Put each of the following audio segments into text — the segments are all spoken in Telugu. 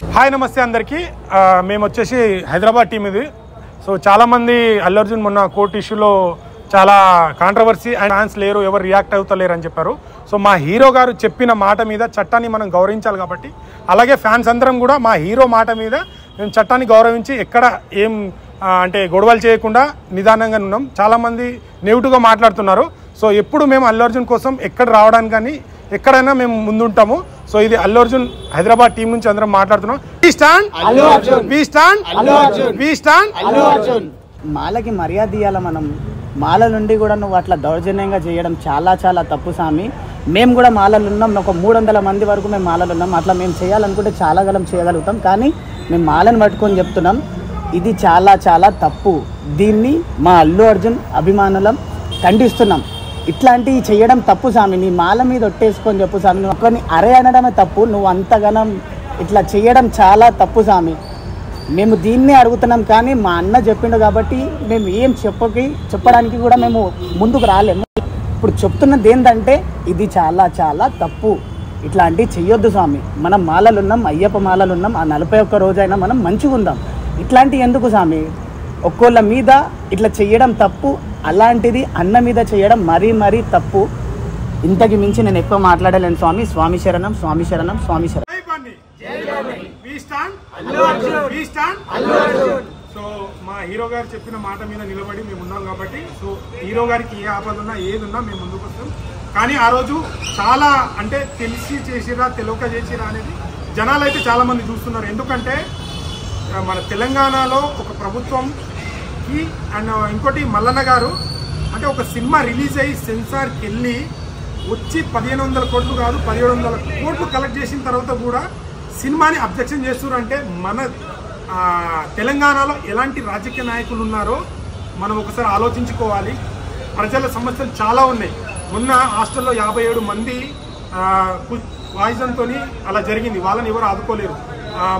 హాయ్ నమస్తే అందరికీ. మేము వచ్చేసి హైదరాబాద్ టీం ఇది. సో చాలామంది అల్లు అర్జున్ మొన్న కోర్టు ఇష్యూలో చాలా కాంట్రవర్సీ అండ్ ఫ్యాన్స్ లేరు, ఎవరు రియాక్ట్ అవుతలేరు అని చెప్పారు. సో మా హీరో గారు చెప్పిన మాట మీద చట్టాన్ని మనం గౌరవించాలి కాబట్టి, అలాగే ఫ్యాన్స్ అందరం కూడా మా హీరో మాట మీద మేము చట్టాన్ని గౌరవించి ఎక్కడ ఏం అంటే గొడవలు చేయకుండా నిదానంగా ఉన్నాం. చాలామంది నెగిటివ్గా మాట్లాడుతున్నారు. సో ఎప్పుడు మేము అల్లు అర్జున్ కోసం ఎక్కడ రావడానికి కానీ ఎక్కడైనా మేము ముందుంటాము. సో ఇది అల్లు అర్జున్ హైదరాబాద్ టీం నుంచి అందరం మాట్లాడుతున్నాం. మాలకి మర్యాద ఇవ్వాలి. మనం మాల నుండి కూడా నువ్వు అట్లా దౌర్జన్యంగా చేయడం చాలా చాలా తప్పు స్వామి. మేము కూడా మాలలు ఉన్నాం, ఒక 300 మంది వరకు మేము మాలలు ఉన్నాం. అట్లా మేము చేయాలనుకుంటే చాలా చేయగలుగుతాం. కానీ మేము మాలను పట్టుకొని చెప్తున్నాం, ఇది చాలా చాలా తప్పు. దీన్ని మా అల్లు అర్జున్ అభిమానులం ఖండిస్తున్నాం. ఇట్లాంటివి చేయడం తప్పు స్వామి. నీ మాల మీద ఒట్టేసుకొని చెప్పు స్వామి. నువ్వు ఒక్కరిని అరే అనడమే తప్పు, నువ్వు అంతగానం ఇట్లా చేయడం చాలా తప్పు స్వామి. మేము దీన్నే అడుగుతున్నాం. కానీ మా అన్న చెప్పిండు కాబట్టి మేము ఏం చెప్పడానికి కూడా మేము ముందుకు రాలేము. ఇప్పుడు చెప్తున్నది ఏంటంటే ఇది చాలా చాలా తప్పు. ఇట్లాంటివి చెయ్యొద్దు స్వామి. మనం మాలలు ఉన్నాం, అయ్యప్ప మాలలు ఉన్నాం. ఆ 41 రోజైనా మనం మంచిగా ఉందాం. ఇట్లాంటివి ఎందుకు స్వామి? ఒక్కోళ్ళ మీద ఇట్లా చెయ్యడం తప్పు. అలాంటిది అన్న మీద చేయడం మరీ మరీ తప్పు. ఇంతకు మించి నేను ఎక్కువ మాట్లాడలేను స్వామి. స్వామి శరణం, స్వామి శరణం, స్వామి శరణం. సో మా హీరో గారు చెప్పిన మాట మీద నిలబడి మేము ఉన్నాం కాబట్టి, సో హీరో గారికి ఏ ఆపద ఉన్నా ఏదున్నా మేము ముందుకు వస్తాం. కానీ ఆ రోజు చాలా అంటే తెలిసి చేసిరా తెలియక చేసిరా అనేది జనాలు అయితే చాలా మంది చూస్తున్నారు. ఎందుకంటే మన తెలంగాణలో ఒక ప్రభుత్వంకి అండ్ ఇంకోటి మల్లన్న గారు అంటే ఒక సినిమా రిలీజ్ అయ్యి సెన్సార్కి వెళ్ళి వచ్చి 1500 కోట్లు కాదు 1700 కోట్లు కలెక్ట్ చేసిన తర్వాత కూడా సినిమాని అబ్జెక్షన్ చేస్తున్నారు. అంటే మన తెలంగాణలో ఎలాంటి రాజకీయ నాయకులు ఉన్నారో మనం ఒకసారి ఆలోచించుకోవాలి. ప్రజల సమస్యలు చాలా ఉన్నాయి. మొన్న హాస్టల్లో 57 మంది పాయిజన్తో అలా జరిగింది. వాళ్ళని ఎవరు ఆదుకోలేరు.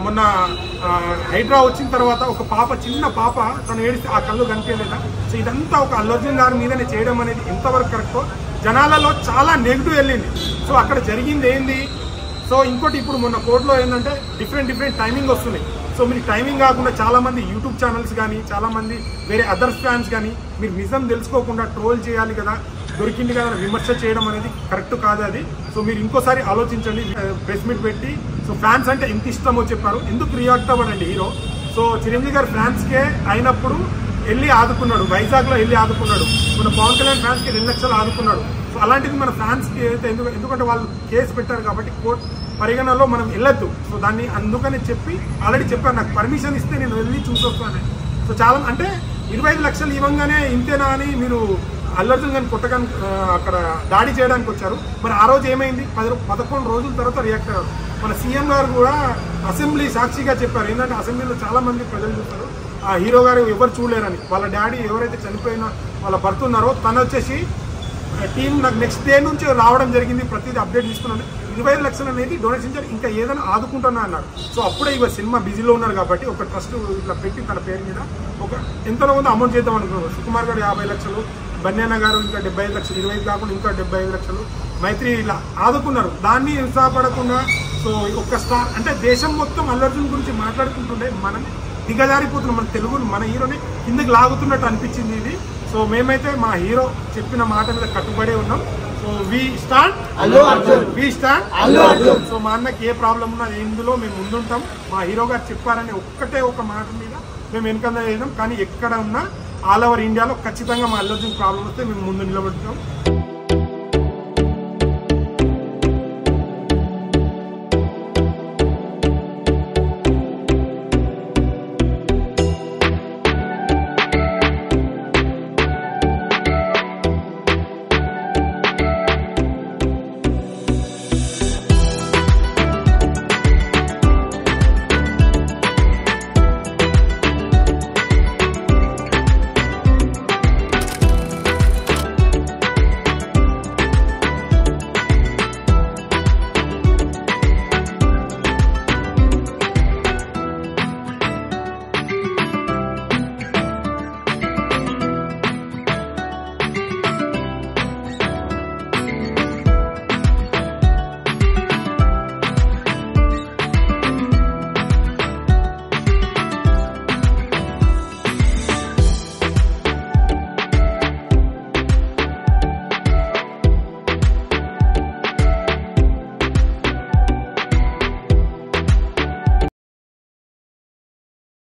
మొన్న హైడ్రా వచ్చిన తర్వాత ఒక పాప, చిన్న పాప, తను ఏడిస్తే ఆ కళ్ళు కనిపించలేదా? సో ఇదంతా ఒక అల్లు అర్జున్ గారి మీదనే చేయడం అనేది ఎంతవరకు కరెక్టో జనాలలో చాలా నెగిటివ్ వెళ్ళింది. సో అక్కడ జరిగింది ఏంది? సో ఇంకోటి ఇప్పుడు మొన్న కోర్టులో ఏంటంటే డిఫరెంట్ టైమింగ్ వస్తున్నాయి. సో మీరు టైమింగ్ కాకుండా చాలామంది యూట్యూబ్ ఛానల్స్ కానీ చాలామంది వేరే అదర్స్ ఫ్యాన్స్ కానీ మీరు నిజం తెలుసుకోకుండా ట్రోల్ చేయాలి కదా, దొరికింది కదా విమర్శ చేయడం అనేది కరెక్ట్ కాదు అది. సో మీరు ఇంకోసారి ఆలోచించండి. ప్రెస్ మీట్ పెట్టి సో ఫ్యాన్స్ అంటే ఎంత ఇష్టమో చెప్పారు. ఎందుకు రియాక్ట్ అవ్వడండి హీరో? సో చిరంజీవి గారు ఫ్యాన్స్కే అయినప్పుడు వెళ్ళి ఆదుకున్నాడు, వైజాగ్లో వెళ్ళి ఆదుకున్నాడు. మన పవన్ కళ్యాణ్ ఫ్యాన్స్కి 2 లక్షలు ఆదుకున్నాడు. సో అలాంటిది మన ఫ్యాన్స్కి అయితే ఎందుకంటే వాళ్ళు కేసు పెట్టారు కాబట్టి కోర్టు పరిగణనలో మనం వెళ్ళొద్దు. సో దాన్ని అందుకని చెప్పి ఆల్రెడీ చెప్పారు, నాకు పర్మిషన్ ఇస్తే నేను వెళ్ళి చూసొస్తాను. సో చాలా అంటే 25 లక్షలు ఇవ్వగానే ఇంతేనా అని మీరు అల్లు అర్జున్ గారిని కొట్టగాని అక్కడ దాడి చేయడానికి వచ్చారు. మరి ఆ రోజు ఏమైంది? 11 రోజుల తర్వాత రియాక్ట్ అయ్యారు. మన సీఎం గారు కూడా అసెంబ్లీ సాక్షిగా చెప్పారు. ఏంటంటే అసెంబ్లీలో చాలా మంది ప్రజలు చూస్తారు, ఆ హీరో గారు ఎవరు చూడలేరని. వాళ్ళ డాడీ ఎవరైతే చనిపోయిన వాళ్ళ భర్త ఉన్నారో తను వచ్చేసి టీం నాకు నెక్స్ట్ డే నుంచి రావడం జరిగింది, ప్రతిదీ అప్డేట్ తీసుకున్నాను. 25 లక్షలు అనేది డొనేషన్ చేసి ఇంకా ఏదైనా ఆదుకుంటున్నా అన్నారు. సో అప్పుడే ఇక సినిమా బిజీలో ఉన్నారు కాబట్టి ఒక ట్రస్ట్ ఇట్లా పెట్టి తన పేరు మీద ఒక ఎంతలో ఉందో అమౌంట్ చేద్దాం అనుకున్నారు. సుకుమార్ గారు 50 లక్షలు, బన్యాన గారు ఇంకా 75 లక్షలు, 25 కాకుండా ఇంకా 75 లక్షలు, మైత్రి ఇలా ఆదుకున్నారు. దాన్ని ఉత్సాహపడకుండా సో ఒక స్టార్ అంటే దేశం మొత్తం అల్లు అర్జున్ గురించి మాట్లాడుకుంటుండే మనం దిగజారిపోతున్నాం. మన తెలుగుని మన హీరోని కిందకి లాగుతున్నట్టు అనిపించింది ఇది. సో మేమైతే మా హీరో చెప్పిన మాట మీద కట్టుబడే ఉన్నాం. So we stand Allu Arjun. So మా అన్నకి ఏ ప్రాబ్లం ఉన్నా ఇందులో మేము ముందుంటాం. మా హీరో గారు చెప్పారని ఒక్కటే ఒక మాట మీద మేము వెనకంద చేద్దాం. కానీ ఎక్కడ ఉన్నా ఆల్ ఓవర్ ఇండియాలో ఖచ్చితంగా మా అల్లు అర్జున్ ప్రాబ్లం వస్తే మేము ముందు నిలబెడతాం.